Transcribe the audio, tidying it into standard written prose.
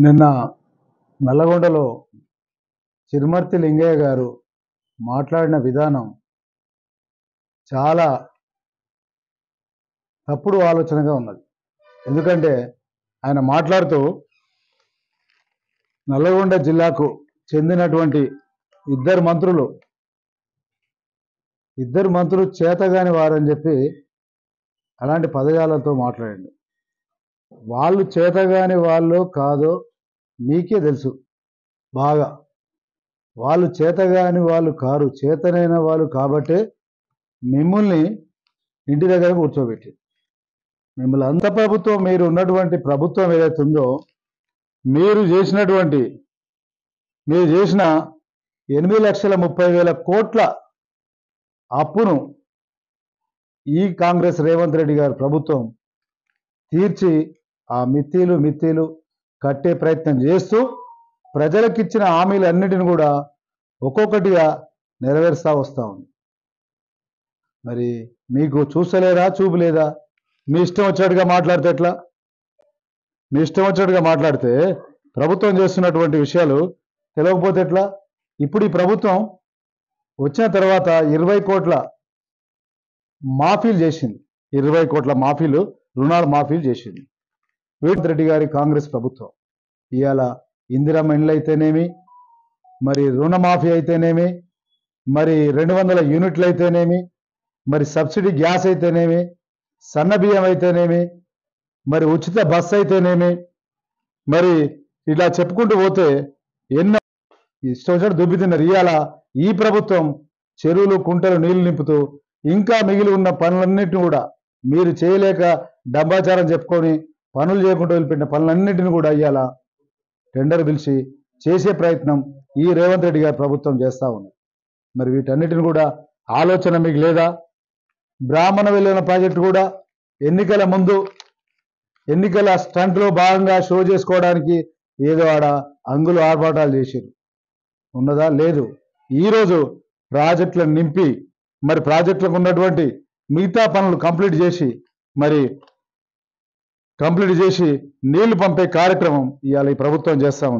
నిన్న నల్లగొండలో చిరుమర్తి లింగయ్య గారు మాట్లాడిన విధానం చాలా తప్పుడు ఆలోచనగా ఉన్నది. ఎందుకంటే ఆయన మాట్లాడుతూ నల్లగొండ జిల్లాకు చెందినటువంటి ఇద్దరు మంత్రులు చేతగాని వారని చెప్పి అలాంటి పదజాలతో మాట్లాడండి. వాళ్ళు చేతగాని వాళ్ళు కాదో మీకే తెలుసు బాగా. వాళ్ళు చేతగాని వాళ్ళు కారు, చేతనైన వాళ్ళు కాబట్టే మిమ్మల్ని ఇంటి దగ్గర కూర్చోబెట్టి మిమ్మల్ని అంత ప్రభుత్వం, మీరు ఉన్నటువంటి ప్రభుత్వం ఏదైతే ఉందో, మీరు చేసిన 8,30,000 కోట్ల అప్పును ఈ కాంగ్రెస్ రేవంత్ రెడ్డి గారి ప్రభుత్వం తీర్చి ఆ మిత్తిలు కట్టే ప్రయత్నం చేస్తూ ప్రజలకు ఇచ్చిన హామీలన్నిటిని కూడా ఒక్కొక్కటిగా నెరవేరుస్తూ వస్తూ ఉంది. మరి మీకు చూసలేదా, చూపు లేదా? మీ ఇష్టం వచ్చినట్టుగా మాట్లాడితే ఎట్లా? మీ ఇష్టం వచ్చినట్టుగా మాట్లాడితే ప్రభుత్వం చేస్తున్నటువంటి విషయాలు తెలియకపోతే ఎట్లా? ఇప్పుడు ఈ ప్రభుత్వం వచ్చిన తర్వాత 20 కోట్ల మాఫీలు చేసింది. 20 కోట్ల మాఫీలు, రుణాలు మాఫీలు చేసింది రేవంత్ రెడ్డి గారి కాంగ్రెస్ ప్రభుత్వం. ఇవాళ ఇందిరమ్మ ఇండ్లు అయితేనేమి, మరి రుణమాఫీ అయితేనేమి, మరి 200 యూనిట్లు అయితేనేమి, మరి సబ్సిడీ గ్యాస్ అయితేనేమి, సన్న బియ్యం అయితేనేమి, మరి ఉచిత బస్సు అయితేనేమి, మరి ఇలా చెప్పుకుంటూ పోతే ఎన్నో ఇష్టం వచ్చినట్టు దుబ్బితిన్నారు. ఇవాళ ఈ ప్రభుత్వం చెరువులు, కుంటలు నీళ్లు నింపుతూ ఇంకా మిగిలి ఉన్న పనులన్నింటినీ కూడా మీరు చేయలేక డబ్బాచారం చెప్పుకొని పనులు చేయకుండా వదిలిపెట్టిన పనులన్నింటినీ కూడా ఇవాళ టెండర్ పిలిచి చేసే ప్రయత్నం ఈ రేవంత్ రెడ్డి గారి ప్రభుత్వం చేస్తూ ఉంది. మరి వీటన్నిటిని కూడా ఆలోచన మీకు లేదా? బ్రాహ్మణ వెలువన ప్రాజెక్టు కూడా ఎన్నికల ముందు ఎన్నికల స్టంట్లో భాగంగా షో చేసుకోవడానికి ఏదో ఆడ అంగులు ఆర్భాటాలు చేశారు. ఉన్నదా? లేదు. ఈరోజు ప్రాజెక్టులను నింపి మరి ప్రాజెక్టులకు ఉన్నటువంటి మిగతా పనులు కంప్లీట్ చేసి నీళ్లు పంపే కార్యక్రమం ఇవాళ ఈ ప్రభుత్వం చేస్తూ ఉంది.